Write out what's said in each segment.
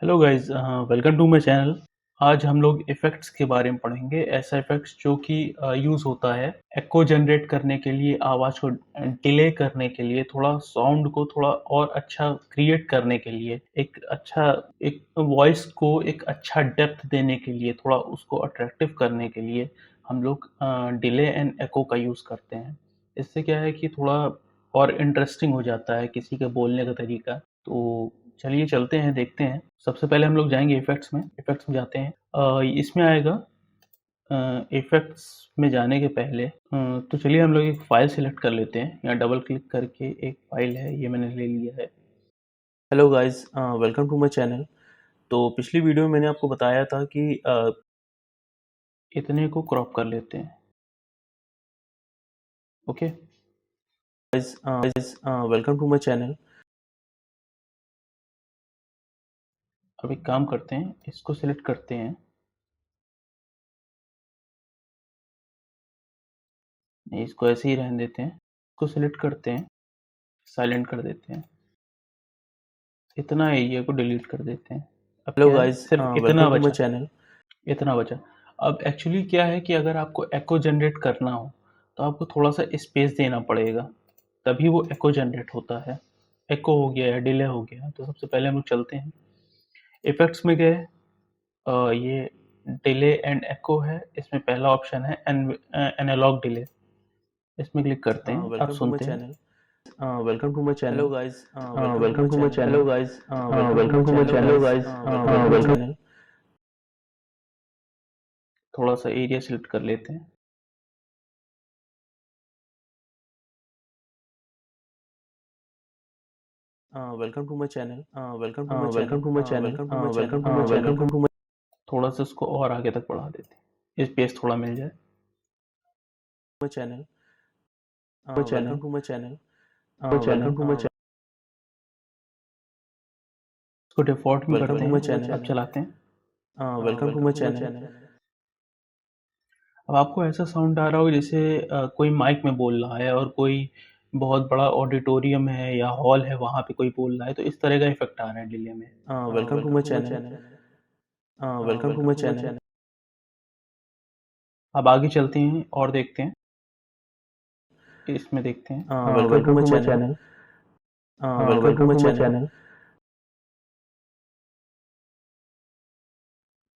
Hello guys, welcome to my channel. आज हम लोग इफ़ेक्ट्स के बारे में पढ़ेंगे। ऐसा इफ़ेक्ट्स जो कि यूज़ होता है एको जनरेट करने के लिए, आवाज़ को डिले करने के लिए, थोड़ा साउंड को थोड़ा और अच्छा क्रिएट करने के लिए, एक वॉइस को एक अच्छा डेप्थ देने के लिए, थोड़ा उसको अट्रैक्टिव करने के लिए हम लोग डिले एंड एको का यूज़ करते हैं। इससे क्या है कि थोड़ा और इंटरेस्टिंग हो जाता है किसी के बोलने का तरीका। तो चलिए चलते हैं, देखते हैं। सबसे पहले हम लोग जाएँगे इफ़ेक्ट्स में जाते हैं। इसमें आएगा इफ़ेक्ट्स में जाने के पहले तो चलिए हम लोग एक फ़ाइल सेलेक्ट कर लेते हैं। यहाँ डबल क्लिक करके एक फ़ाइल है, ये मैंने ले लिया है। Hello guys, welcome to my channel. तो पिछली वीडियो में मैंने आपको बताया था कि इतने को क्रॉप कर लेते हैं। Okay guys, welcome to my channel. अब एक काम करते हैं, इसको सेलेक्ट करते हैं। नहीं, इसको ऐसे ही रहने देते हैं। इसको सेलेक्ट करते हैं, साइलेंट कर देते हैं। इतना एरिया को डिलीट कर देते हैं। अब हेलो क्या है, गाइस, सिर्फ वेलकम इतना टू माय बचा, चैनल। इतना बचा। अब एक्चुअली क्या है कि अगर आपको एको जनरेट करना हो तो आपको थोड़ा सा स्पेस देना पड़ेगा, तभी वो एको जनरेट होता है। एको हो गया या डिले हो गया, तो सबसे पहले हम लोग चलते हैं इफेक्ट्स में गए। ये डिले एंड एको है, इसमें पहला ऑप्शन है एनालॉग डिले। इसमें क्लिक करते हैं, अब वेलकम टू माय सुनते हैं। Channel. Welcome to my hello channel. Guys, welcome to my channel. Hello guys, welcome to my channel. Welcome to my channel. थोड़ा सा एरिया सिलेक्ट कर लेते हैं। Welcome to my channel. Welcome to my channel. Welcome to my channel. Welcome to my channel. Welcome to my channel. Welcome to my थोड़ा सा इसको और आगे तक बढ़ा देते हैं, स्पेस थोड़ा मिल जाए। Channel. Channel welcome to my channel. Channel welcome to my channel. इसको डिफॉल्ट में वेलकम करते टू माय हैं, अब चैनल। चलाते हैं। Welcome to my channel. अब आपको ऐसा साउंड आ रहा हो जैसे कोई माइक में बोल रहा है और कोई बहुत बड़ा ऑडिटोरियम है या हॉल है, वहाँ पे कोई बोल रहा है, तो इस तरह का इफेक्ट आ रहा है डिले में। Welcome to my channel. Welcome to my channel. अब आगे चलते हैं और देखते हैं, इसमें देखते हैं। Welcome to welcome my to my channel. Channel. Welcome to welcome my to my channel. Channel.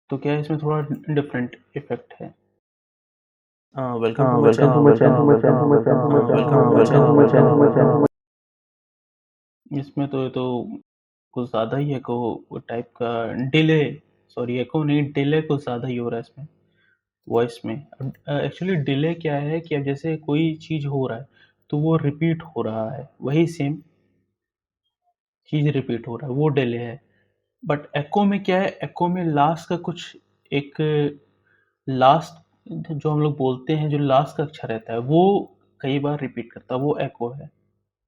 तो क्या है, इसमें थोड़ा डिफरेंट इफेक्ट है। Welcome to my welcome to channel. My channel. Welcome to my welcome to my channel. Channel. Welcome to my channel. इसमें तो कुछ ज़्यादा ही एको टाइप का डिले, सॉरी एको नहीं, डिले कुछ ज़्यादा ही हो रहा है इसमें, वॉइस में। अब एक्चुअली डिले क्या है कि अब जैसे कोई चीज़ हो रहा है तो वो रिपीट हो रहा है, वही सेम चीज़ रिपीट हो रहा है, वो डिले है। बट एको में क्या है, एको में लास्ट का कुछ एक लास्ट जो हम लोग बोलते हैं, जो लास्ट का अक्षर रहता है वो कई बार रिपीट करता है, वो एको है।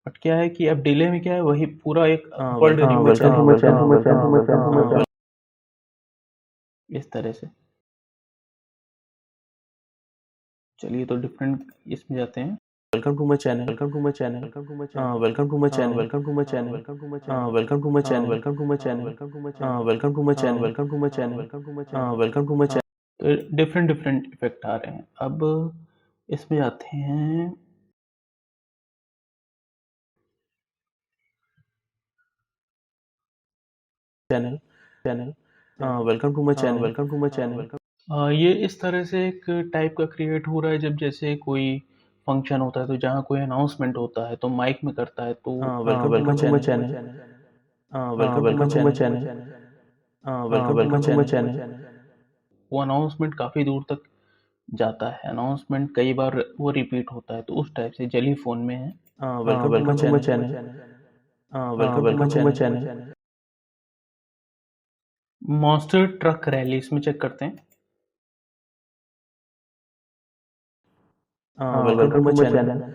बट क्या है कि अब डिले में क्या है, वही पूरा एक word welcome to my repeat channel. इस तरह से। चलिए तो डिफरेंट इसमें जाते हैं। Welcome to my channel. Welcome to my channel. Welcome to my channel. Welcome to my channel. Welcome to my channel. Welcome to my channel. Welcome to my channel. Welcome to my channel. Welcome to my channel. तो different different effect आ रहे हैं। अब इसमें जाते हैं। Channel. Channel. Welcome to my channel. Welcome to my channel. ये इस तरह से एक टाइप का क्रिएट हो रहा है, जब जैसे कोई फंक्शन होता है तो जहाँ कोई अनाउंसमेंट होता है तो माइक में करता है, तो welcome to my welcome to my channel. Channel. Welcome to my welcome to my channel. Channel. Welcome to my welcome to my channel. Channel. वो अनाउंसमेंट काफ़ी दूर तक जाता है, अनाउंसमेंट कई बार वो रिपीट होता है, तो उस टाइप से जली फ़ोन में है। Welcome to my welcome to my channel. Channel. Welcome to my welcome to my channel. Channel. Monster truck rally, इसमें चेक करते हैं। Welcome to welcome my to my channel. Channel.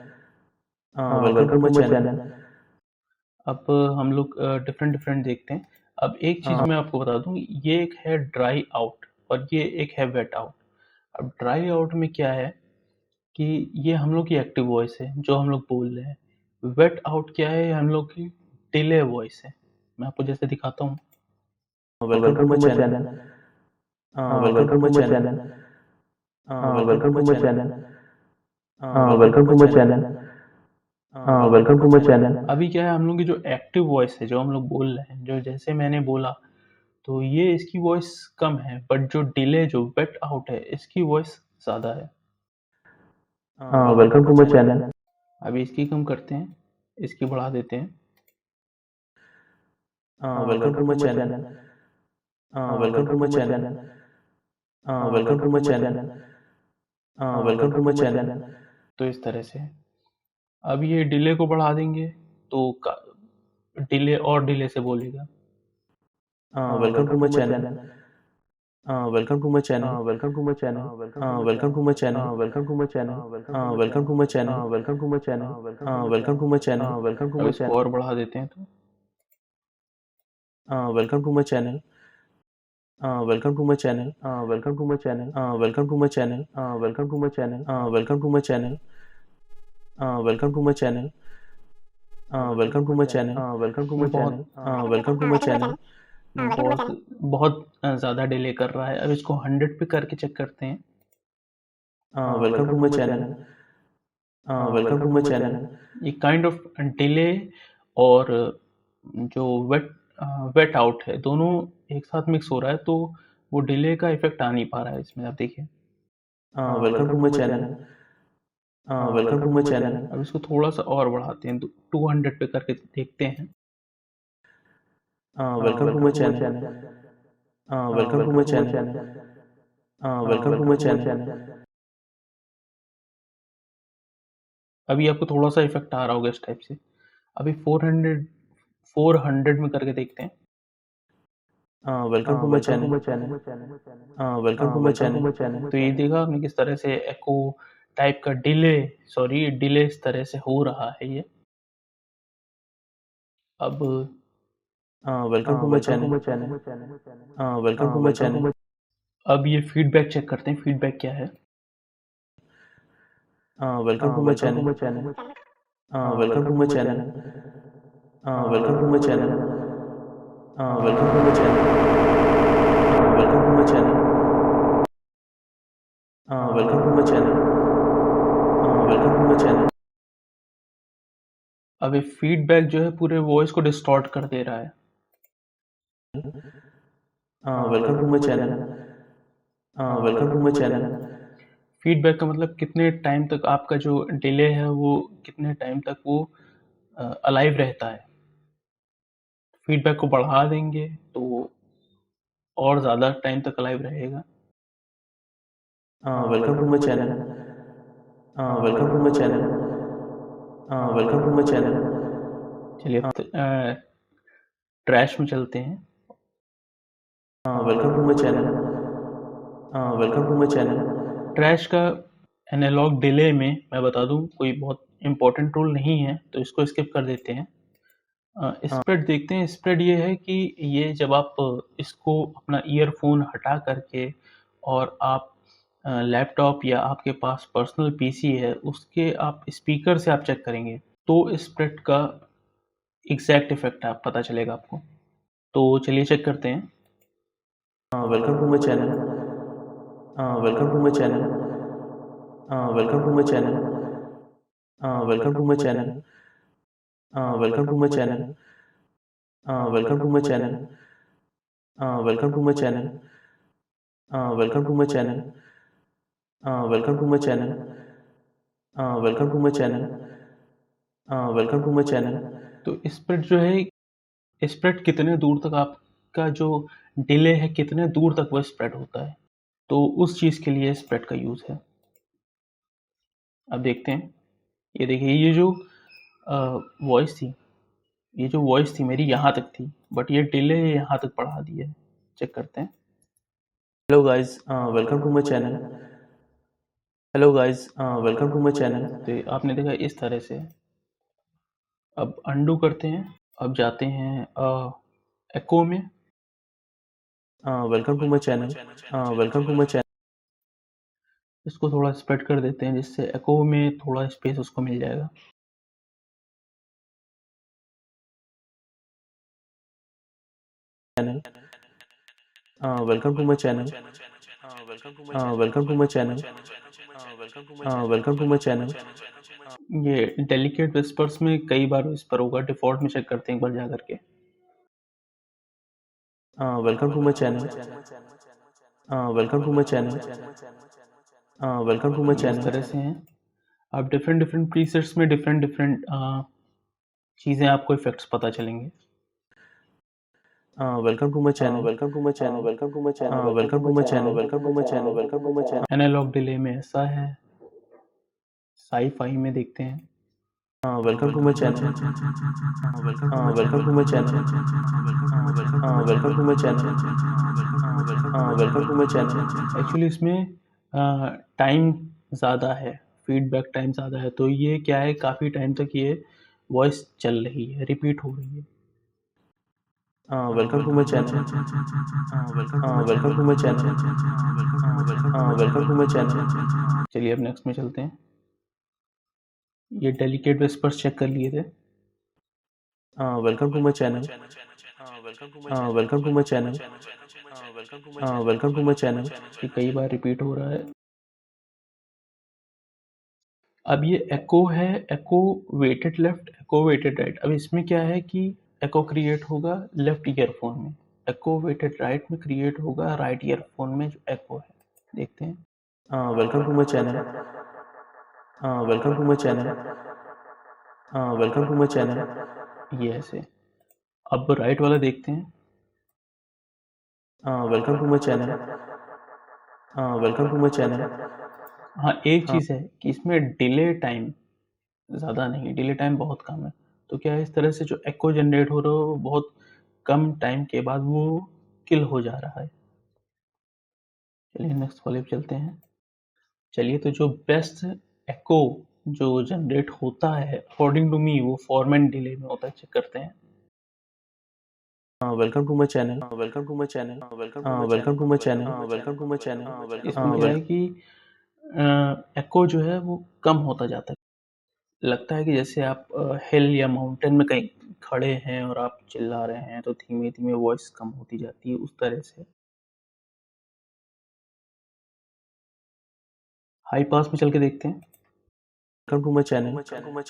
Welcome to welcome my to my channel. Channel. अब हम लोग different different देखते हैं। अब एक चीज़ मैं आपको बता दूं, ये एक है ड्राई आउट और ये एक है वेट आउट। अब ड्राई आउट में क्या है कि ये हम लोग की एक्टिव वॉइस है जो हम लोग बोल रहे हैं। वेट आउट क्या है, हम लोग की डिले वॉइस है। मैं आपको जैसे दिखाता हूँ, Welcome to my channel. Welcome to my channel. Welcome to my channel. Welcome to my channel. Welcome to my channel. अभी क्या है, हम लोग की जो एक्टिव वॉइस है, जो हम लोग बोल रहे हैं, जो जैसे मैंने बोला, तो ये इसकी वॉइस कम है, बट जो डिले, जो वेट आउट है, इसकी वॉइस ज़्यादा है। Welcome to my channel. अभी इसकी कम करते हैं, इसकी बढ़ा देते हैं। Welcome to my channel. Welcome to my channel. Welcome to my channel. Welcome to my channel. तो इस तरह से अब ये डिले को बढ़ा देंगे तो डिले और डिले से बोलेगा। Welcome to my channel. Welcome to my channel. Welcome to my channel. Welcome to my channel. Welcome to my channel. Welcome to my channel. Welcome to my channel. Welcome to my channel. Welcome to अब my इसको channel. और बढ़ा देते हैं तो Welcome to my channel. Welcome to my channel. Welcome to my channel. Welcome to my channel. Welcome to my channel. Welcome to my channel. Welcome to my channel. Welcome to my channel. Welcome to my channel. Welcome to my channel. बहुत बहुत ज़्यादा delay कर रहा है। अब इसको 100 पे करके चेक करते हैं। Welcome to my channel. Welcome to my channel. ये काइंड ऑफ डिले और जो वेट आउट है, दोनों एक साथ मिक्स हो रहा है, तो वो डिले का इफेक्ट आ नहीं पा रहा है इसमें। आप देखिए, Welcome to my channel. Welcome to my channel. अब इसको थोड़ा सा और बढ़ाते हैं, 200 पे करके देखते हैं। Welcome to my channel. Welcome to my channel. Welcome to my channel. अभी आपको थोड़ा सा इफेक्ट आ रहा होगा इस टाइप से। अभी 400 में करके देखते हैं। Welcome to my channel. Welcome to my channel. तो ये देखा आपने किस तरह से एको टाइप का डिले इस तरह से हो रहा है ये। अब Welcome to my channel. Welcome to my channel. अब ये फीडबैक चेक करते हैं, फीडबैक क्या है। Welcome to my channel. Welcome to my channel. Welcome to my channel. Welcome to my channel. Welcome to my channel. Welcome to my channel. Welcome to my channel. अब ये feedback जो है पूरे voice को distort कर दे रहा है। Welcome to my channel. Welcome to my channel. Feedback का मतलब कितने टाइम तक आपका जो डिले है वो कितने टाइम तक वो अलाइव रहता है। फीडबैक को बढ़ा देंगे तो और ज़्यादा टाइम तक अलाइव रहेगा। Welcome to my channel. Welcome to my channel. Welcome to my channel. चलिए अब ट्रैश में चलते हैं। Welcome to my channel. Welcome to my channel. Trash का एनालॉग डिले में मैं बता दूं कोई बहुत इंपॉर्टेंट रूल नहीं है, तो इसको स्किप कर देते हैं। स्प्रेड देखते हैं। स्प्रेड ये है कि ये जब आप इसको अपना ईयरफोन हटा करके और आप लैपटॉप या आपके पास पर्सनल पीसी है उसके आप स्पीकर से आप चेक करेंगे तो स्प्रेड का एग्जैक्ट इफेक्ट आप पता चलेगा आपको। तो चलिए चेक करते हैं। Welcome to my channel. Welcome to my channel. Welcome to my channel. Welcome to my channel. Welcome to my channel. Welcome to my channel. Welcome to my channel. Welcome to my channel. Welcome to my channel. Welcome to my channel. Welcome to my channel. तो spread जो है, spread कितने दूर तक आपका जो delay है कितने दूर तक वो स्प्रेड होता है, तो उस चीज़ के लिए स्प्रेड का यूज़ है। अब देखते हैं। ये देखिए, ये जो वॉइस थी मेरी यहाँ तक थी, बट ये डिले यहाँ तक बढ़ा दी है। चेक करते हैं। Hello guys, welcome to my channel. Hello guys, welcome to my channel. तो आपने देखा इस तरह से। अब अंडू करते हैं। अब जाते हैं एको में। Welcome to my channel. Welcome to my channel. इसको थोड़ा स्प्रेड कर देते हैं जिससे एको में थोड़ा स्पेस उसको मिल जाएगा। welcome to my channel. Welcome to my channel. Welcome to my channel. ये डेलिकेट विस्पर्स में कई बार विस्पर होगा, डिफ़ॉल्ट में चेक करते हैं एक बार जा करके। Welcome to my channel. Welcome to my channel. Welcome to my ये इस channel. तरह से हैं। आप डिफरेंट प्रीसेट्स में डिफरेंट चीज़ें आपको इफ़ेक्ट्स पता चलेंगे। Welcome to my channel. Welcome to my channel. Welcome to my channel. Welcome to my channel. Welcome to my channel. Welcome to my channel. Analog delay में ऐसा है, साई-फाई में देखते हैं। Welcome to my channel. Welcome to my channel. Welcome to my channel. Welcome to my channel. Actually इसमें time ज़्यादा है, feedback time ज़्यादा है, तो ये क्या है, काफ़ी टाइम तक ये वॉइस चल रही है, रिपीट हो रही है। Welcome to my channel. Welcome to my channel. Welcome to my channel. चलिए अब नेक्स्ट में चलते हैं। ये डेलिकेट विस्पर्स चेक कर लिए थे। Welcome to my channel. Welcome to my channel. Welcome to my channel. ये कई बार रिपीट हो रहा है। अब ये एको है, एको वेटेड लेफ्ट, एको वेटेड राइट। अब इसमें क्या है कि एको क्रिएट होगा लेफ्ट ईयरफोन में, एको वेटेड राइट में क्रिएट होगा राइट ईयरफोन में जो एको है। देखते हैं। Welcome to my channel. Welcome to my channel. Welcome to my channel. ये ऐसे। अब राइट वाला देखते हैं। Welcome to my channel. Welcome to my channel. हाँ, एक चीज़ है कि इसमें डिले टाइम ज़्यादा नहीं है, डिले टाइम बहुत कम है। तो क्या है, इस तरह से जो एको जनरेट हो रहा है वो बहुत कम टाइम के बाद वो किल हो जा रहा है। चलिए नेक्स्ट वाले पे चलते हैं। चलिए, तो जो बेस्ट एको जो जनरेट होता है अकॉर्डिंग टू मी वो फॉर्मेट डिले में होता है। चेक करते हैं। Welcome to my channel. Welcome to my channel. Welcome to my channel. Welcome to my channel. इसमें क्या है कि एको जो है वो कम होता जाता है। लगता है कि जैसे आप हिल या माउंटेन में कहीं खड़े हैं और आप चिल्ला रहे हैं तो धीमे-धीमे वॉइस कम होती जाती है, उस तरह से। हाई पास में चल के देखते हैं। Welcome to my channel. Welcome to my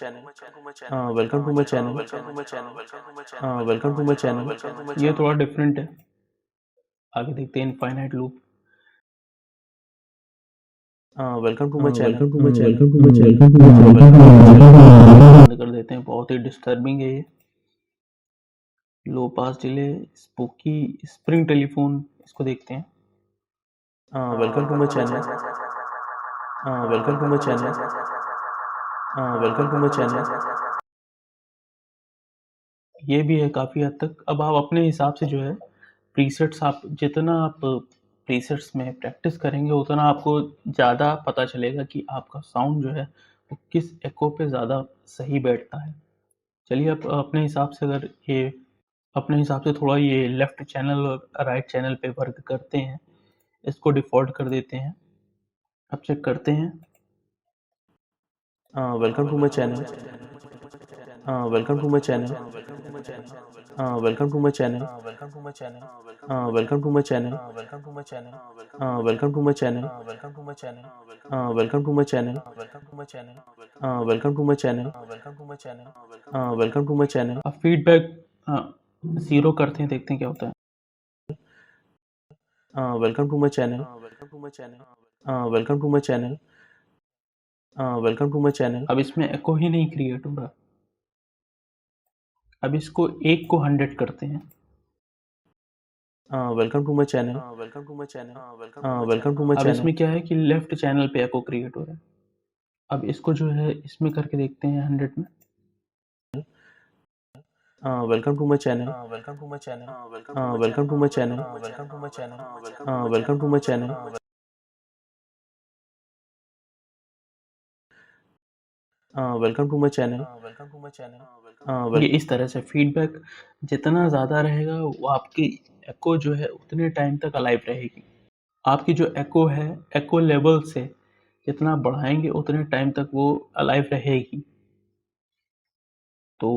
channel. Welcome to my channel. ये थोड़ा डिफरेंट है। आगे देखते हैं infinite loop. Welcome to my channel. Welcome to my channel. बंद कर देते हैं, बहुत ही डिस्टर्बिंग है ये। लो पास डिले, स्पूकी स्प्रिंग टेलीफोन, इसको देखते हैं। Welcome to my channel. Welcome to my channel. Welcome to my channel. ये भी है काफ़ी हद तक। अब आप अपने हिसाब से जो है प्रीसेट्स, आप जितना आप प्रीसेट्स में प्रैक्टिस करेंगे उतना आपको ज़्यादा पता चलेगा कि आपका साउंड जो है वो किस एको पे ज़्यादा सही बैठता है। चलिए, आप अपने हिसाब से अगर ये अपने हिसाब से थोड़ा ये लेफ़्ट चैनल और राइट चैनल पे वर्क करते हैं, इसको डिफ़ॉल्ट कर देते हैं। अब चेक करते हैं। Welcome to my channel. Welcome to my channel. Welcome to my channel. Welcome to my channel. Welcome to my channel. Welcome to my channel. Welcome to my channel. Welcome to my channel. Welcome to my channel. Welcome to my channel. Welcome to my channel. Welcome to my channel. Welcome to my channel. अब feedback 0 करते हैं, देखते हैं क्या होता है। Welcome to my channel. Welcome to my channel. Welcome to my channel. Welcome to my channel. अब इसमें एको ही नहीं क्रिएट हो रहा। अब इसको 1 को 100 करते हैं। Welcome to my channel. Welcome to my channel. Welcome to my अब channel. इसमें क्या है कि लेफ्ट चैनल पे एको क्रिएट हो रहा है। अब इसको जो है इसमें करके देखते हैं 100 में। Welcome to my channel. Welcome to my channel. Welcome to my channel. Welcome to my channel. Welcome to my channel. Welcome to my channel. Welcome to my channel. ये इस तरह से फीडबैक जितना ज़्यादा रहेगा वो आपकी एको जो है उतने टाइम तक अलाइव रहेगी। आपकी जो एको है, एको लेवल से जितना बढ़ाएँगे उतने टाइम तक वो अलाइव रहेगी। तो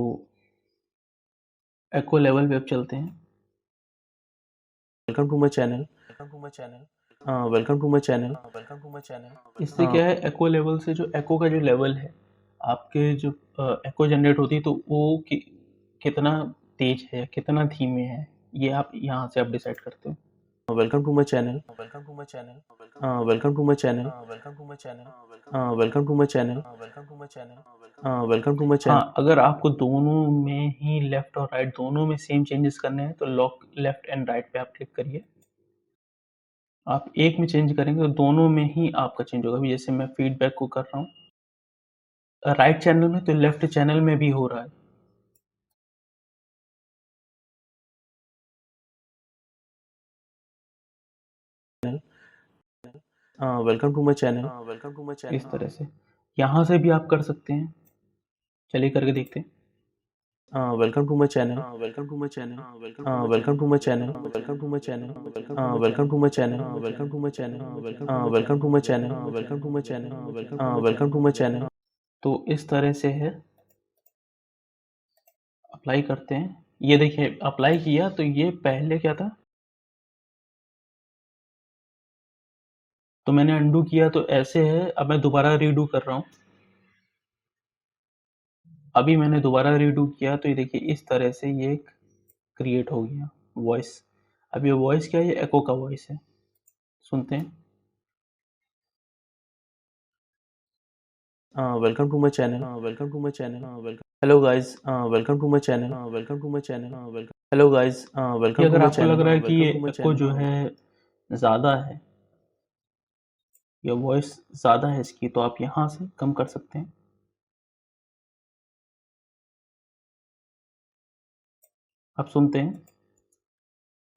एको लेवल पे अब चलते हैं। Welcome to my channel. Welcome to my channel. इससे क्या है, एको लेवल से जो एको का जो लेवल है, आपके जो एको जनरेट होती है तो वो कितना तेज है, कितना धीमे है, ये आप यहाँ से आप डिसाइड करते हो। Welcome to my channel. Welcome to my channel. Welcome to my channel. Welcome to my channel. हाँ, अगर आपको दोनों में ही लेफ्ट और राइट दोनों में सेम चेंजेस करने हैं तो लॉक लेफ्ट एंड राइट पे आप क्लिक करिए। आप एक में चेंज करेंगे तो दोनों में ही आपका चेंज होगा। अभी जैसे मैं फीडबैक को कर रहा हूँ राइट चैनल में, तो लेफ्ट चैनल में भी हो रहा है। Welcome to my channel. इस तरह से यहाँ से भी आप कर सकते हैं। चलिए करके देखते हैं। Welcome to my channel. Welcome to my channel. Welcome to my channel. Welcome to my channel. Welcome to my channel. Welcome to my channel. Welcome to my channel. Welcome to my channel. Welcome to my channel. तो इस तरह से है। Apply करते हैं। ये देखिए apply किया तो ये पहले क्या था, तो मैंने अंडू किया तो ऐसे है। अब मैं दोबारा रीडू कर रहा हूँ। अभी मैंने दोबारा रीडू किया तो ये देखिए इस तरह से ये क्रिएट हो गया वॉइस। अब ये वॉइस क्या है, ये एको का वॉइस है। सुनते हैं। Welcome to my channel. Welcome to my channel. Welcome. Hello guys, welcome to my channel. Welcome to my channel. Welcome. Hello guys, कि वेलकम टू अगर माय आपको लग चैनल। रहा है कि ये वेलकम टू माय एको जो चैनल। है ज़्यादा है या वॉइस ज़्यादा है इसकी, तो आप यहाँ से कम कर सकते हैं। आप सुनते हैं।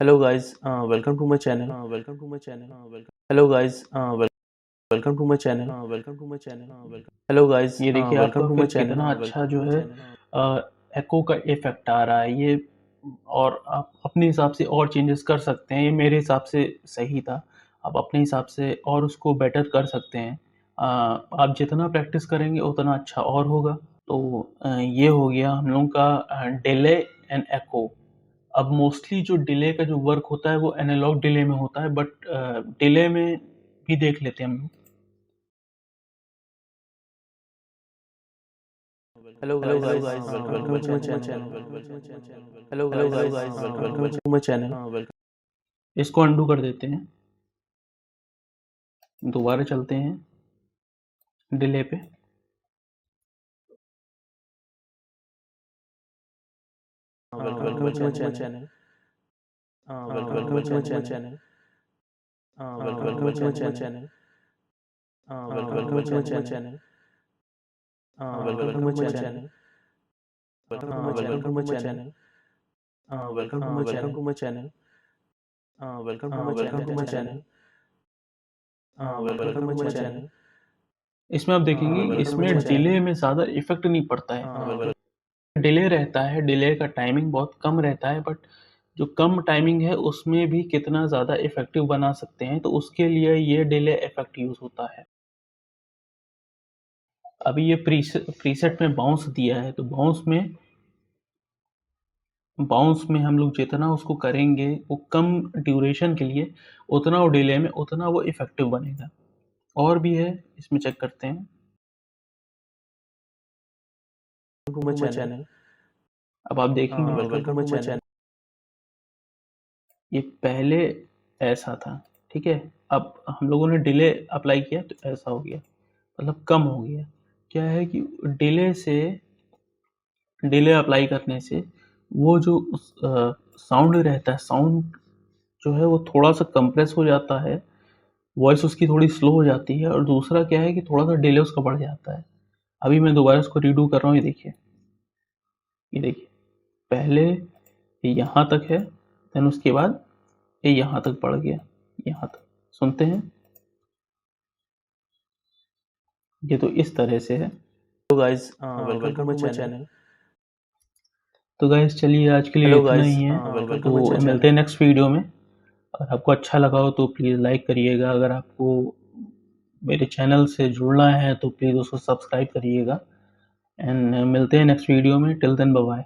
Hello guys, welcome to my channel. Welcome to my channel. Welcome. Hello guys, welcome to my channel. Welcome to my channel. Welcome. Hello guys, ये देखिए वेलकम आपका टू माय फिर चैनल। कितना अच्छा वेलकम टू जो माय है channel. एको का effect आ रहा है ये। और आप अपने हिसाब से और चेंजेस कर सकते हैं। ये मेरे हिसाब से सही था। आप अपने हिसाब से और उसको बेटर कर सकते हैं। आप जितना प्रैक्टिस करेंगे उतना अच्छा और होगा। तो ये हो गया हम लोगों का डिले एंड एको। अब मोस्टली जो डिले का जो वर्क होता है वो एनालॉग डिले में होता है, बट डिले में भी देख लेते हैं हम लोग। Hello guys, welcome to my channel. Hello guys, welcome to my channel. इसको अंडू कर देते हैं। दोबारा चलते हैं डिले पे। Welcome to my channel. Welcome to my channel. Welcome to my channel. Welcome to my channel. Welcome to my channel. Welcome to my channel. Welcome to my channel. Welcome to my channel. Welcome to my channel. इसमें आप देखेंगे welcome to इसमें my delay channel. में ज़्यादा effect नहीं पड़ता है। Welcome. Delay रहता है, डिले का टाइमिंग बहुत कम रहता है, बट जो कम टाइमिंग है उसमें भी कितना ज़्यादा इफेक्टिव बना सकते हैं, तो उसके लिए ये डिले इफेक्ट यूज़ होता है। अभी ये प्रीसेट में बाउंस दिया है, तो बाउंस में हम लोग जितना उसको करेंगे वो कम ड्यूरेशन के लिए, उतना वो डिले में उतना वो इफेक्टिव बनेगा। और भी है, इसमें चेक करते हैं। To my channel. अब आप देखेंगे वेलकम टू माय चैनल। ये पहले ऐसा था, ठीक है। अब हम लोगों ने डिले अप्लाई किया तो ऐसा हो गया, मतलब कम हो गया। क्या है कि डिले अप्लाई करने से वो जो साउंड रहता है, साउंड जो है वो थोड़ा सा कंप्रेस हो जाता है, वॉइस उसकी थोड़ी स्लो हो जाती है। और दूसरा क्या है कि थोड़ा सा डिले उसका बढ़ जाता है। अभी मैं दोबारा इसको रीडू कर रहा हूँ। ये देखिए पहले ये यहाँ तक है, देन उसके बाद ये यहाँ तक बढ़ गया, यहाँ तक। सुनते हैं। ये तो इस तरह से है। Hello guys, welcome to my channel. तो गाइस चलिए आज के लिए हेलो इतना गाइस, ही है। वेलकम टू माय तो चैनल। मिलते हैं नेक्स्ट वीडियो में। अगर आपको अच्छा लगा हो तो प्लीज़ लाइक करिएगा। अगर आपको मेरे चैनल से जुड़ना है तो प्लीज़ उसको सब्सक्राइब करिएगा। एंड मिलते हैं नेक्स्ट वीडियो में। Till then bye bye.